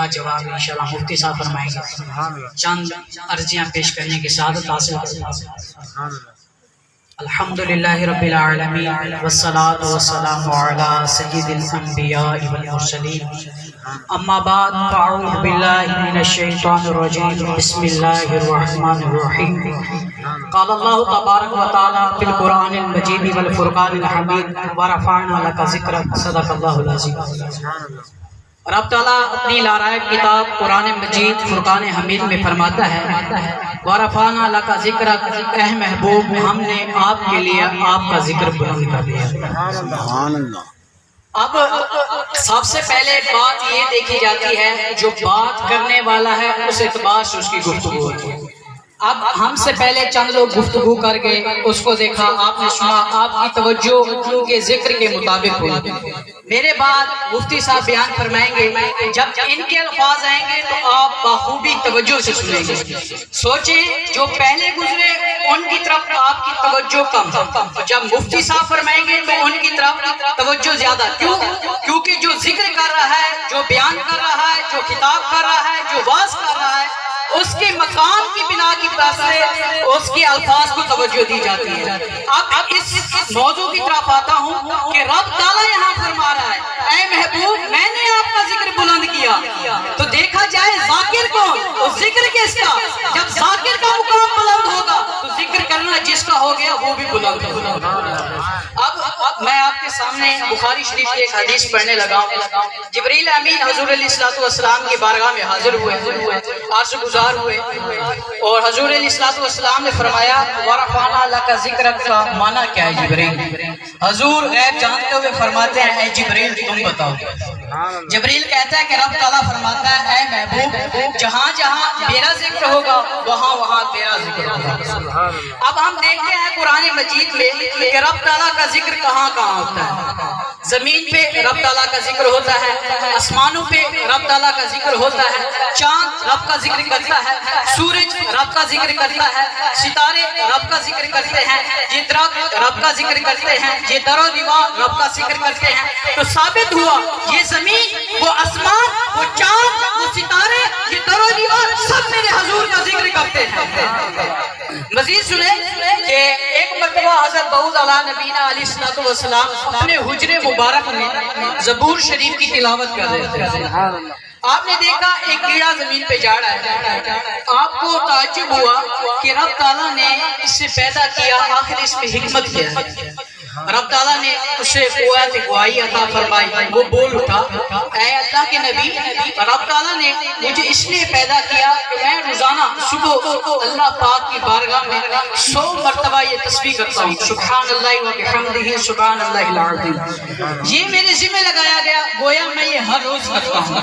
لاجواب انشاءاللہ مفتی صاحب فرمائیں گے. چند عرضیاں پیش کرنے کی سعادت حاصل کریں. الحمدللہ رب العالمین والصلاة والسلام علی سید الانبیاء والمرسلین. اما بعد فاعوذ باللہ من الشیطان الرجیم. بسم اللہ الرحمن الرحیم. قال اللہ تبارک و تعالی فی القرآن المجید والفرقان الحمید ورفعنا لک ذکرک. صدق اللہ العظیم. رب تعالیٰ اپنی لارائب کتاب قرآن مجید فرقان حمید میں فرماتا ہے وَرَفَعْنَا لَكَ ذِكْرَكَ. اے محبوب ہم نے آپ کے لیے آپ کا ذکر بلند کر دیا. سبحان اللہ. اب سب سے پہلے بات یہ دیکھی جاتی ہے جو بات کرنے والا ہے اس اعتبار سے اس کی گفتگو ہوتی ہے. اب ہم سے پہلے چند لوگ گفتگو کر گئے، اس کو دیکھا، آپ نے سنا، آپ کی توجہ کے ذکر کے مطابق ہوئی. میرے بعد مفتی صاحب بیان فرمائیں گے، جب ان کے الفاظ آئیں گے تو آپ بخوبی توجہ سے سنیں گے. سوچیں جو پہلے گزرے ان کی طرف آپ کی توجہ کم، جب مفتی صاحب فرمائیں گے تو ان کی طرف توجہ زیادہ. کیوں؟ کیونکہ جو ذکر کر رہا ہے، جو بیان کر رہا ہے، جو خطاب کر رہا ہے، جو واعظ کر رہا ہے، اس کے مقام کی بنا کی بات سے اس کے الفاظ کو توجہ دی جاتی ہے. اب اس موضوع کی طرف آتا ہوں کہ رب تعالیٰ یہاں فرما رہا ہے اے محبوب میں نے آپ کا ذکر بلند کیا. تو دیکھا جائے ذاکر کون اور ذکر کس کا؟ جب ذاکر کا مقام بلند ہوگا تو ذکر کرنا جس کا ہو گیا وہ بھی بلند ہوگا. اب میں آپ کے سامنے بخاری شریف کی ایک حدیث پڑھنے لگا ہوں. جبریل امین حضور علیہ السلام کی بارگاہ میں حاضر ہوئے، عرض گزار ہوئے، اور حضور علیہ السلام نے فرمایا وَرَفَعْنَا لَكَ ذِكْرَكَ کا معنی کیا ہے جبریل؟ حضور غیب جانتے ہوئے فرماتے ہیں اے جبریل تم بتاؤ. جبریل کہتا ہے کہ رب تعالیٰ فرماتا ہے اے محبوب جہاں جہاں میرا ذکر ہوگا وہاں وہاں تیرا ذکر ہوگا. اب ہم دیکھتے ہیں قرآن مجید میں کہ رب تعالیٰ کا ذکر کہاں کہاں ہوتا ہے. زمین پہ رب تعالیٰ کا ذکر ہوتا ہے، آسمانوں پہ رب تعالیٰ کا ذکر ہوتا ہے، چاند رب کا ذکر کرتا ہے، سورج رب کا ذکر کرتا ہے، ستارے رب کا ذکر کرتے ہیں، یہ درخت رب کا ذکر کرتے ہیں، یہ در و دیوار رب کا ذکر کرتے ہیں. تو ثابت ہوا یہ زمین، وہ آسمان، وہ چاند، وہ ستارے، یہ در و دیوار سب میرے حضور کا ذکر کرتے ہیں. مزید سنیں کہ ایک مرتبہ حضرت داؤد علیہ نبینا علیہ السلام اپنے حجرے مبارک میں زبور شریف کی تلاوت کر رہے تھے. آپ نے دیکھا ایک کیڑا زمین پہ جا رہا ہے. آپ کو تعجب ہوا کہ رب تعالیٰ نے اس سے پیدا کیا، آخر اس میں حکمت کیا ہے. رب تعالیٰ نے اسے قوت گواہی عطا فرمائی. وہ بول اٹھا اے اللہ کے نبی رب تعالیٰ نے مجھے اس لیے پیدا کیا کہ میں روزانہ صبح اللہ پاک کی بارگاہ میں 100 مرتبہ یہ تسبیح کرتا ہوں سبحان اللہ و بحمدہ سبحان اللہ العظیم. یہ میرے ذمہ لگایا گیا، گویا میں یہ ہر روز کرتا ہوں،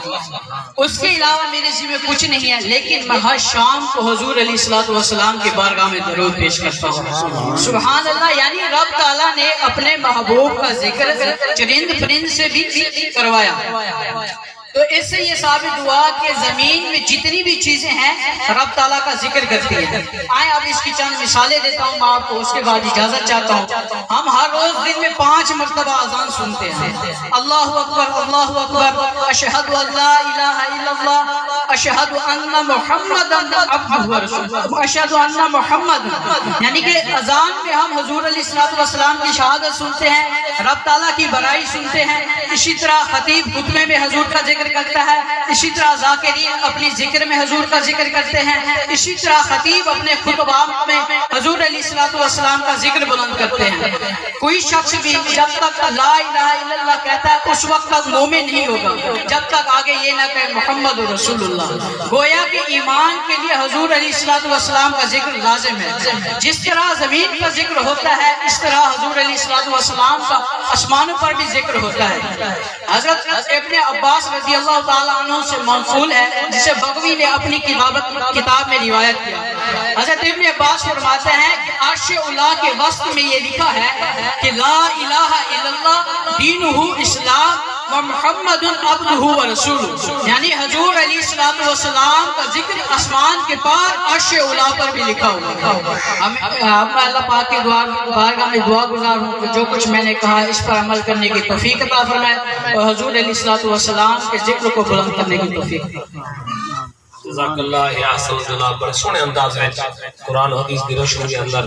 اس کے علاوہ میرے ذمہ کچھ نہیں ہے. لیکن میں ہر شام کو حضور علیہ السلام کی بارگاہ میں درود پیش کرتا ہوں سبحان اللہ. یعنی رب تعالیٰ نے اپنے محبوب کا ذکر چرند پرند سے بھی کروایا. تو اس سے یہ ثابت ہوا کہ زمین میں جتنی بھی چیزیں ہیں رب تعالیٰ کا ذکر کرتی ہیں. آئیں اب اس کی چند مثالیں دیتا ہوں میں آپ کو، اس کے بعد اجازت چاہتا ہوں. ہم ہر روز دن میں 5 مرتبہ اذان سنتے ہیں. اللہ اکبر اللہ اکبر اشہد ان لا الہ الا اللہ اشہد ان محمد عبدہ ورسولہ اشہد ان محمد، یعنی کہ اذان میں ہم حضور علیہ السلام کی شہادت سنتے ہیں، رب تعالیٰ کی بڑائی سنتے ہیں. اسی طرح خطیب خطبے میں حضور کا ذکر کرتا ہے، اسی طرح ذاکرین اپنی ذکر میں حضور کا ذکر کرتے ہیں، اسی طرح خطیب اپنے خطبات میں حضور علیہ السلام کا ذکر بلند کرتے ہیں. کوئی شخص بھی جب تک لا الہ الا اللہ کہتا ہے اس وقت تک مومن نہیں ہوگا جب تک آگے یہ نہ کہے محمد رسول اللہ. گویا کہ ایمان کے لیے حضور علیہ السلام کا ذکر لازم ہے. جس طرح زمین کا ذکر ہوتا ہے اس طرح حضور علیہ السلام کا آسمانوں پر بھی ذکر ہوتا ہے. حضرت ابن عباس رضی اللہ تعالیٰ عنہ سے منقول ہے جسے بغوی نے اپنی کتاب میں روایت کیا. حضرت ابن عباس فرماتے ہیں کہ عرش اللہ کے وسط میں یہ لکھا ہے کہ لا الہ الا اللہ دینہ اسلام و محمد عبدہ و رسولہ، یعنی حضور علیہ علیہ السلام کا ذکر آسمان کے پار عرش اولا پر بھی لکھا ہوا ہے۔ میں اللہ پاک کی بارگاہ میں دعا گزار ہوں کہ جو کچھ میں نے کہا اس پر عمل کرنے کی توفیق عطا فرمائے اور حضور علیہ السلام کے ذکر کو بلند کرنے کی توفیق عطا فرمائے۔ جزاک اللہ یا احسن جناب، بڑے سونے انداز میں قرآن حدیث دی روشنی کے اندر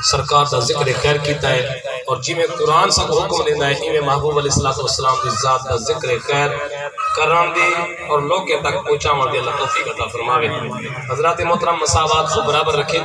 سرکار دا ذکر خیر کیتا ہے، اور جی میں قرآن سے حکم دینا ہے ایویں محبوب علیہ السلام دی ذات دا ذکر خیر کران دی اور لوگ تک پہنچاون دی اللہ توفیق عطا فرماوے۔ حضرات محترم مساوات کو برابر رکھیں۔